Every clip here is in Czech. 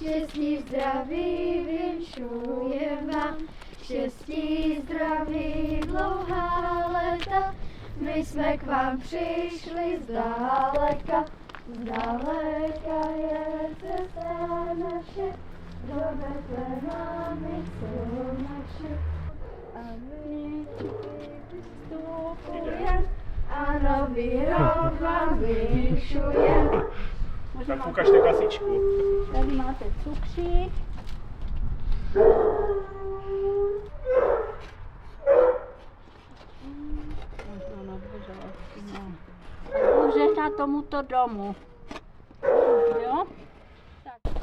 štěstí, zdraví, vinšujem vám. Štěstí, zdraví, dlouhá léta, my jsme k vám přišli zdaleka. Zdaleka je cesta naše, do Betléma my jsou naše. A my vystupujeme a nový rok vám vinšujeme. Tak ukažte kasičku. Tady máte cukřík. Požehnat tomuto domu. Jo? Tak.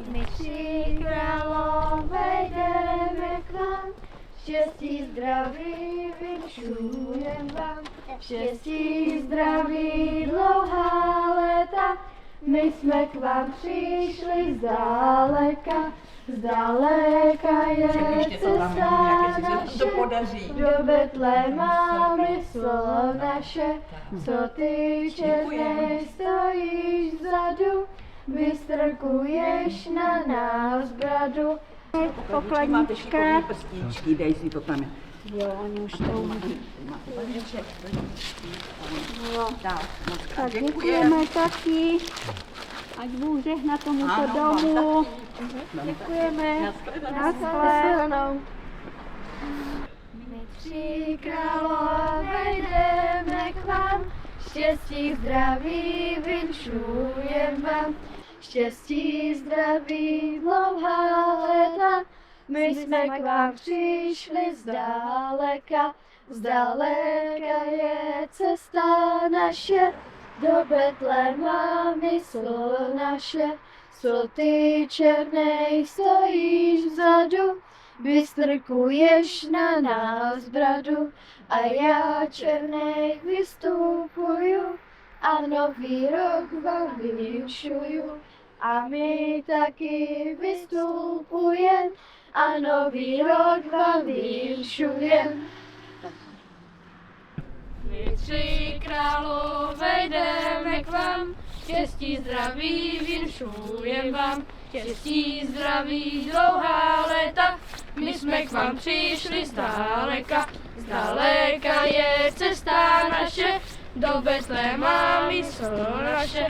My tři králové jdeme k vám, štěstí, zdraví, vinšujem vám. Štěstí, zdraví, dlouhá léta, my jsme k vám přišli zdaleka. Zdaleka je cesta naše, do Betléma mysl naše. Co ty černej stojíš vzadu, vystrkuješ na nás bradu. Pokladnička. Dej si to tam. Jo, oni už to umí. Tak děkujeme taky. Ať Bůh žehná tomuto domu. Děkujeme. Naschledanou. My tři králové jdeme k vám, štěstí, zdraví, vinšujem vám. Štěstí, zdraví, dlouhá léta, my jsme k vám přišli zdaleka. Zdaleka je cesta naše, do Betléma mysl naše. Co ty černej stojíš vzadu, vystrkuješ na nás bradu. A já černej vystupuju a nový rok vám vinšuju. A my taky vystupujem a nový rok vám vinšujem. My tři králové jdeme k vám, štěstí, zdraví, vinšujem vám. Štěstí, zdraví, dlouhá léta, my jsme k vám přišli zdaleka. Zdaleka je cesta naše, do Betléma mysl naše.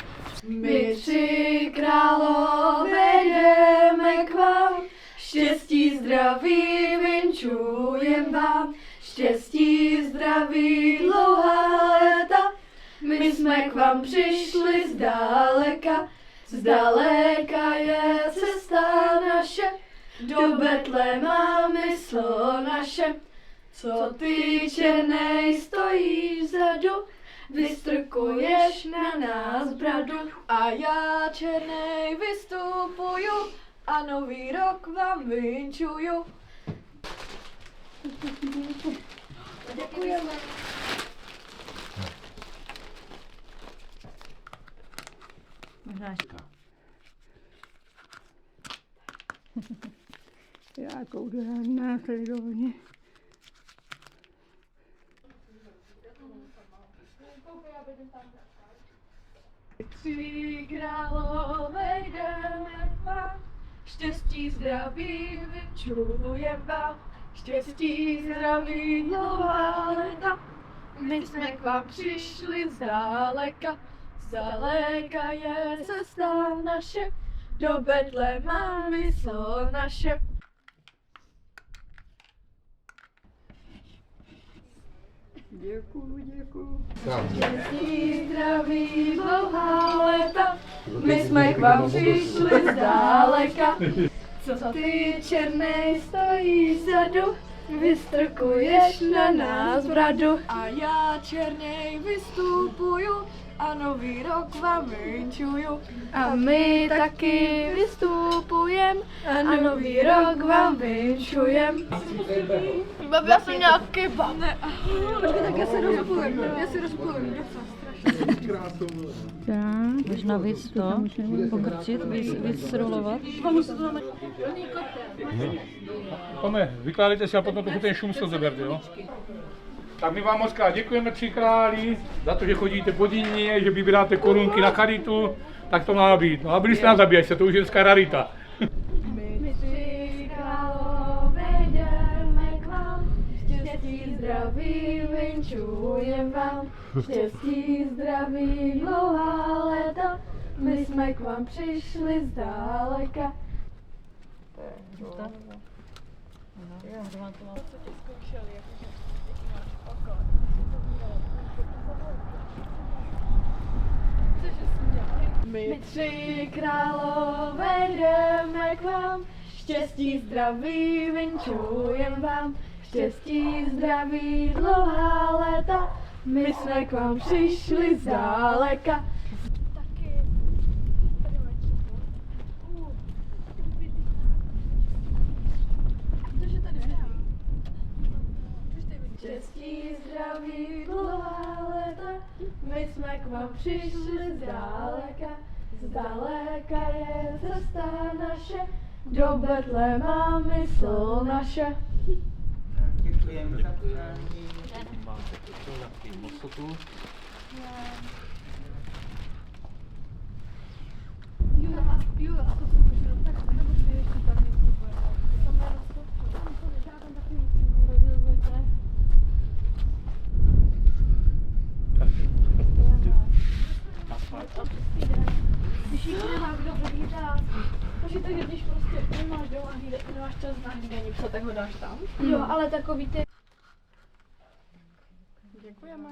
My tři králové jdeme k vám, štěstí, zdraví, vinšujem vám. Štěstí, zdraví, dlouhá léta, my jsme k vám přišli zdaleka. Zdaleka je cesta naše, do Betléma mysl naše. Co ty černej stojíš vzadu, vystrkuješ na nás bradu. A já černej vystupuju a nový rok vám vinšuju. Děkujeme. Jako udělám následovně. Tři králové jdeme k vám, štěstí, zdraví, vinšujem vám. Štěstí, zdraví, dlouhá léta, my jsme k vám přišli zdaleka. Zdaleka je cesta naše, do Betléma mysl naše. Děkuju. Štěstí, zdraví, dlouhá léta, my jsme k vám přišli zdaleka. Co ty černej stojíš vzadu, vystrkuješ na nás bradu. A já černej vystupuju a nový rok vám vinšuju. A my taky vystupujem a nový rok vám vinšujem. Já jsem nějak kebab. Počkej, tak já se rozpůlím. Možná víc to, pokrčit, víc srolovat. Tome, vykládejte si a potom trochu ten šum se zeberte, jo? Tak my vám moc krát děkujeme, tři králi, za to, že chodíte po Díně, že vybíráte korunky na charitu, tak to má být. No a byli jste na zabíjačce, to už je dneska rarita. vinčujem vám, štěstí, zdraví, dlouhá léta. My jsme k vám přišli zdáleka. My tři králové jdeme k vám, štěstí, zdraví, vinčujem vám. Štěstí, zdraví, dlouhá léta, my jsme k vám přišli zdáleka. Štěstí, zdraví, dlouhá léta, my jsme k vám přišli zdáleka. Zdaleka je cesta naše, do Betléma mysl naše. Děkujeme za přání. Máte to na tým mosotu. Jo, a to jsem už tak nebo si ještě tam něco bude. Tam je rozhodčí. Já tam takový rozhodčí. Když jich nemá kdo hlídat, takže tak když prostě nemáš doma hlídat, nemáš čas na hlídání psa, tak ho dáš tam. Jo, ale takový ty... Děkujeme.